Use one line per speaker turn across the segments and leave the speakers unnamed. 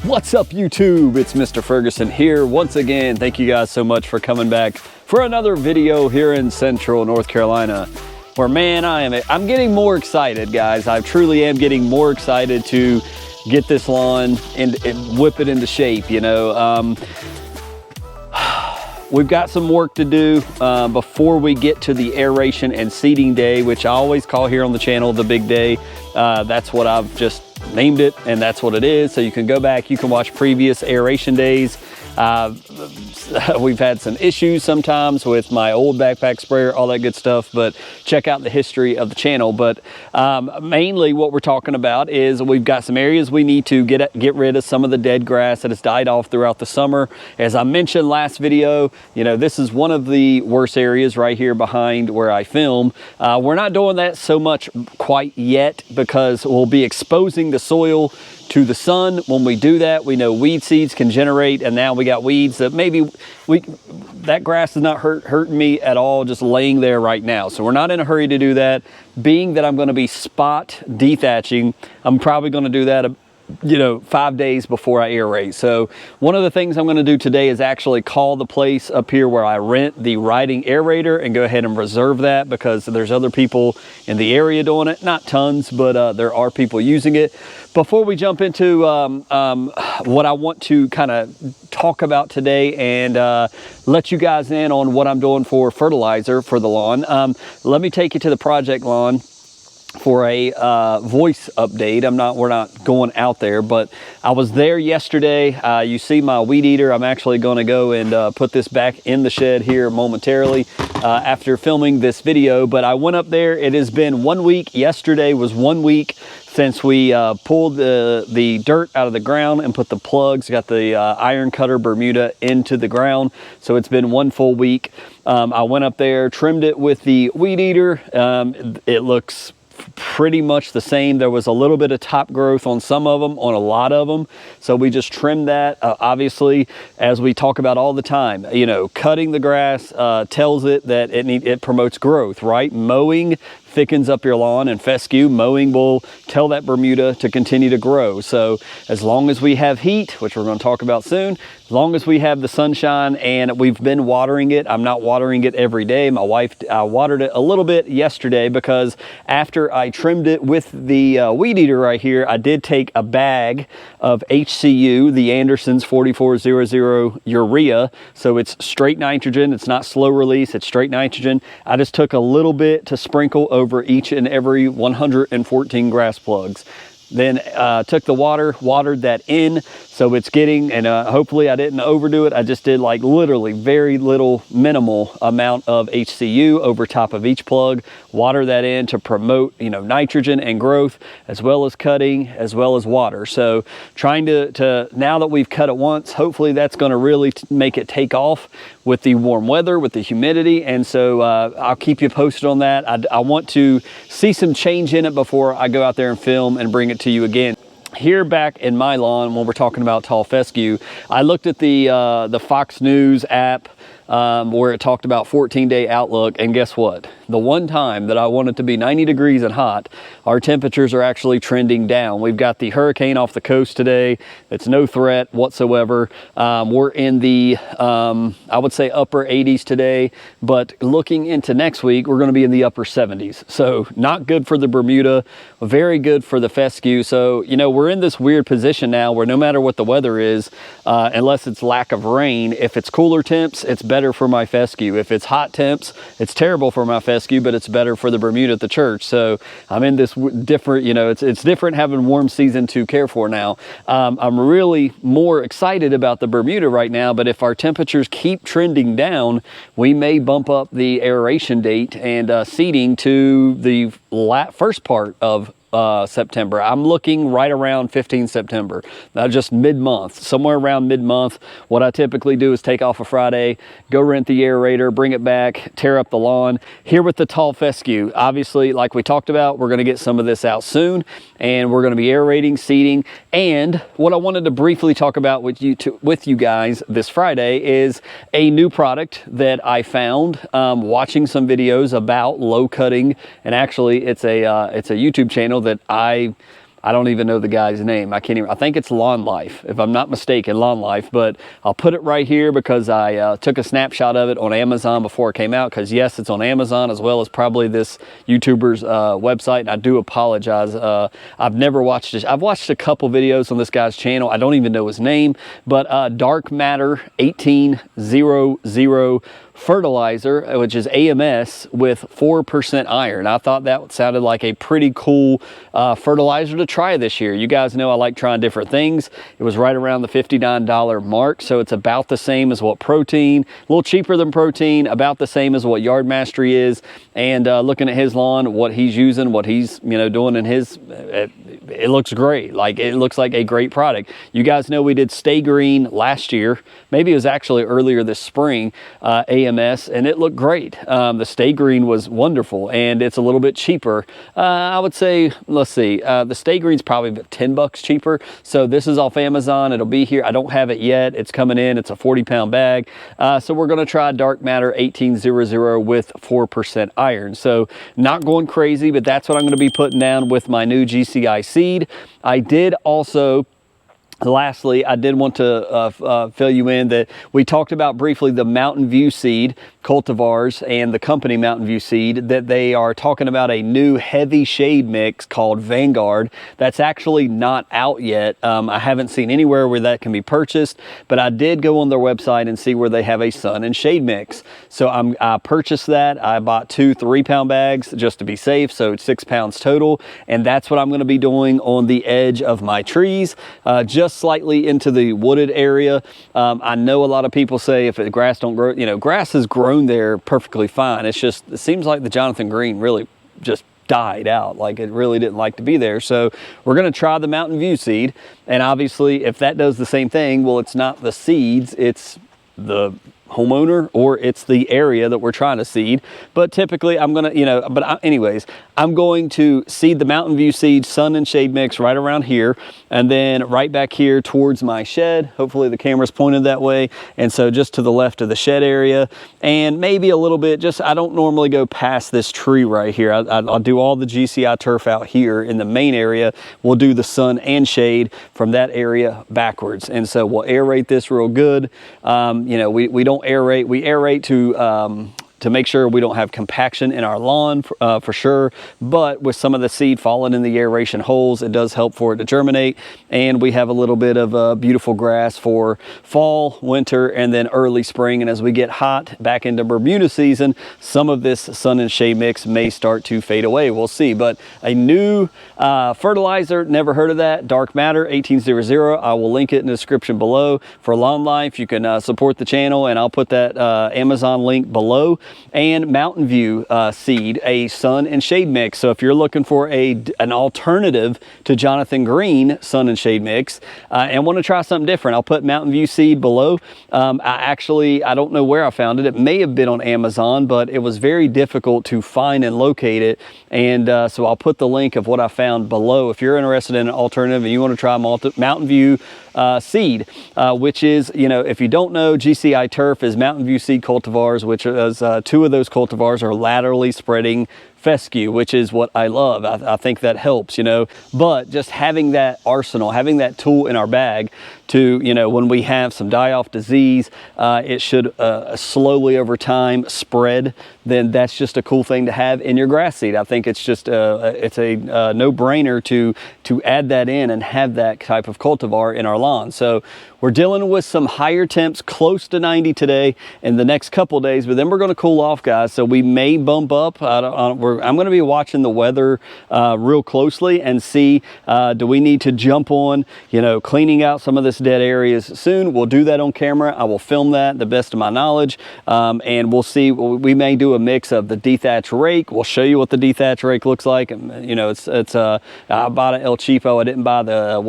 What's up, YouTube? It's Mr. Ferguson here once again. Thank you guys so much for coming back for another video here in Central North Carolina, where, man, I'm getting more excited, guys. I truly am getting more excited to get this lawn and whip it into shape, you know. We've got some work to do before we get to the aeration and seeding day, which I always call here on the channel the big day. That's what I've just named it, and that's what it is. So you can go back, you can watch previous aeration days. We've had some issues sometimes with my old backpack sprayer, all that good stuff, but check out the history of the channel. But mainly what we're talking about is we've got some areas we need to get rid of some of the dead grass that has died off throughout the summer. As I mentioned last video, you know, this is one of the worst areas right here behind where I film. We're not doing that so much quite yet because we'll be exposing the soil to the sun. When we do that, we know weed seeds can generate, and now we got weeds that maybe that grass is not hurting me at all just laying there right now. So we're not in a hurry to do that. Being that I'm going to be spot dethatching, I'm probably going to do that 5 days before I aerate. So one of the things I'm going to do today is actually call the place up here where I rent the riding aerator and go ahead and reserve that, because there's other people in the area doing it. Not tons, but there are people using it. Before we jump into what I want to kind of talk about today and let you guys in on what I'm doing for fertilizer for the lawn, let me take you to the project lawn for a voice update. We're not going out there, but I was there yesterday. You see my weed eater. I'm actually going to go and put this back in the shed here momentarily after filming this video. But I went up there. It has been 1 week. Yesterday was 1 week since we pulled the dirt out of the ground and put the plugs, got the iron cutter Bermuda into the ground. So it's been 1 full week. I went up there, trimmed it with the weed eater. It looks pretty much the same. There was a little bit of top growth on some of them, on a lot of them. So we just trimmed that. Obviously, as we talk about all the time, you know, cutting the grass tells it that it promotes growth, right? Mowing thickens up your lawn, and fescue mowing will tell that Bermuda to continue to grow. So as long as we have heat, which we're going to talk about soon, as long as we have the sunshine, and we've been watering it. I'm not watering it every day. My wife watered it a little bit yesterday, because after I trimmed it with the weed eater right here, I did take a bag of HCU, the Anderson's 4400 urea. So it's straight nitrogen. It's not slow release. It's straight nitrogen. I just took a little bit to sprinkle over each and every 114 grass plugs. Then took the water, watered that in, so it's getting, and hopefully I didn't overdo it. I just did like literally very little, minimal amount of HCU over top of each plug. Water that in to promote, you know, nitrogen and growth, as well as cutting, as well as water. So trying to now that we've cut it once, hopefully that's going to really make it take off with the warm weather, with the humidity. And so I'll keep you posted on that. I want to see some change in it before I go out there and film and bring it to you again. Here back in my lawn, when we're talking about tall fescue, I looked at the Fox News app where it talked about 14-day outlook, and guess what? The one time that I want it to be 90 degrees and hot, our temperatures are actually trending down. We've got the hurricane off the coast today. It's no threat whatsoever. We're in the, I would say, upper 80s today, but looking into next week, we're going to be in the upper 70s. So not good for the Bermuda, very good for the fescue. So, you know, we're in this weird position now where no matter what the weather is, unless it's lack of rain, if it's cooler temps, it's better for my fescue. If it's hot temps, it's terrible for my fescue, but it's better for the Bermuda at the church. So I'm in this different, you know, it's different having warm season to care for now. I'm really more excited about the Bermuda right now, but if our temperatures keep trending down, we may bump up the aeration date and seeding to the first part of September. I'm looking right around 15 September, just mid-month, somewhere around mid-month. What I typically do is take off a Friday, go rent the aerator, bring it back, tear up the lawn. Here with the tall fescue, obviously, like we talked about, we're going to get some of this out soon, and we're going to be aerating, seeding. And what I wanted to briefly talk about with you guys this Friday is a new product that I found watching some videos about low cutting, and actually it's a YouTube channel that I I don't even know the guy's name. I can't even, I think it's Lawn Life, if I'm not mistaken, Lawn Life, but I'll put it right here because I took a snapshot of it on Amazon before it came out, because yes, it's on Amazon as well as probably this YouTuber's website, and I do apologize. I've never watched this. I've watched a couple videos on this guy's channel. I don't even know his name, but Dark Matter 1800 fertilizer, which is AMS with 4% iron. I thought that sounded like a pretty cool fertilizer to try this year. You guys know I like trying different things. It was right around the $59 mark, so it's about the same as what Protein, a little cheaper than Protein, about the same as what Yard Mastery is. And looking at his lawn, what he's using, what he's doing in his, it looks great. Like, it looks like a great product. You guys know we did Stay Green last year. Maybe it was actually earlier this spring, AMS, and it looked great. The Stay Green was wonderful, and it's a little bit cheaper. I would say, let's see, the Stay Green's probably $10 cheaper. So this is off Amazon. It'll be here. I don't have it yet. It's coming in. It's a 40-pound bag. So we're going to try Dark Matter 1800 with 4% iron. So not going crazy, but that's what I'm going to be putting down with my new GCI seed. I did also, lastly, I did want to fill you in that we talked about briefly the Mountain View seed cultivars and the company Mountain View seed, that they are talking about a new heavy shade mix called Vanguard. That's actually not out yet. I haven't seen anywhere where that can be purchased, but I did go on their website and see where they have a sun and shade mix. So I purchased that. I bought 2 3-pound bags just to be safe, so it's 6 pounds total, and that's what I'm going to be doing on the edge of my trees, just slightly into the wooded area. I know a lot of people say if the grass don't grow, grass has grown there perfectly fine. It's just, it seems like the Jonathan Green really just died out. Like, it really didn't like to be there. So we're going to try the Mountain View seed. And obviously if that does the same thing, well, it's not the seeds, it's the homeowner, or it's the area that we're trying to seed. But typically I'm going to, anyways, I'm going to seed the Mountain View seed sun and shade mix right around here, and then right back here towards my shed. Hopefully the camera's pointed that way. And so just to the left of the shed area, and maybe a little bit, just, I don't normally go past this tree right here. I'll do all the GCI turf out here in the main area. We'll do the sun and shade from that area backwards. And so we'll aerate this real good. We don't aerate. We aerate to make sure we don't have compaction in our lawn for sure, but with some of the seed falling in the aeration holes, it does help for it to germinate. And we have a little bit of beautiful grass for fall, winter, and then early spring. And as we get hot back into Bermuda season, some of this sun and shade mix may start to fade away. We'll see. But a new fertilizer, never heard of that, Dark Matter 1800. I will link it in the description below. For Lawn Life, you can support the channel, and I'll put that Amazon link below. And Mountain View seed, a sun and shade mix. So if you're looking for an alternative to Jonathan Green sun and shade mix and want to try something different, I'll put Mountain View seed below. I don't know where I found it. It may have been on Amazon, but it was very difficult to find and locate it. And so I'll put the link of what I found below if you're interested in an alternative and you want to try Mountain View seed, which is, if you don't know, GCI turf is Mountain View seed cultivars, which is 2 of those cultivars are laterally spreading fescue, which is what I love. I think that helps, but just having that arsenal, having that tool in our bag to, when we have some die-off disease, it should slowly over time spread, then that's just a cool thing to have in your grass seed. I think it's just it's a no-brainer to add that in and have that type of cultivar in our lawn. So we're dealing with some higher temps, close to 90 today in the next couple of days, but then we're going to cool off, guys. So we may bump up. I'm going to be watching the weather real closely and see, do we need to jump on, cleaning out some of this dead areas soon. We'll do that on camera. I will film that the best of my knowledge. And we'll see, we may do a mix of the dethatch rake. We'll show you what the dethatch rake looks like. I bought an El Cheapo. I didn't buy the,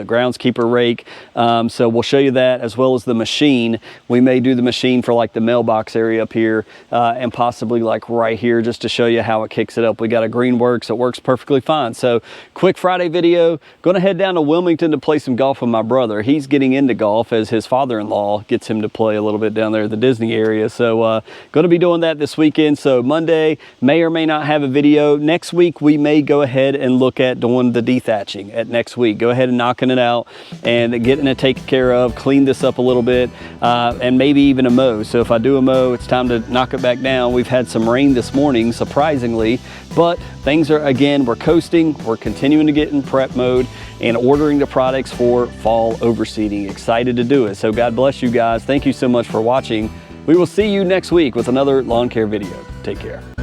groundskeeper rake. So we'll show you that, as well as the machine. We may do the machine for like the mailbox area up here and possibly like right here, just to show you how it kicks it up. We got a Greenworks that works perfectly fine. So quick Friday video. Going to head down to Wilmington to play some golf with my brother. He's getting into golf as his father-in-law gets him to play a little bit down there at the Disney area. So going to be doing that this weekend. So Monday may or may not have a video. Next week we may go ahead and look at doing the dethatching at next week. Go ahead and knocking it out and getting it taken care of, clean this up a little bit, and maybe even a mow. So if I do a mow, it's time to knock it back down. We've had some rain this morning, surprisingly, but things are, again, we're coasting. We're continuing to get in prep mode and ordering the products for fall overseeding. Excited to do it. So God bless you guys. Thank you so much for watching. We will see you next week with another lawn care video. Take care.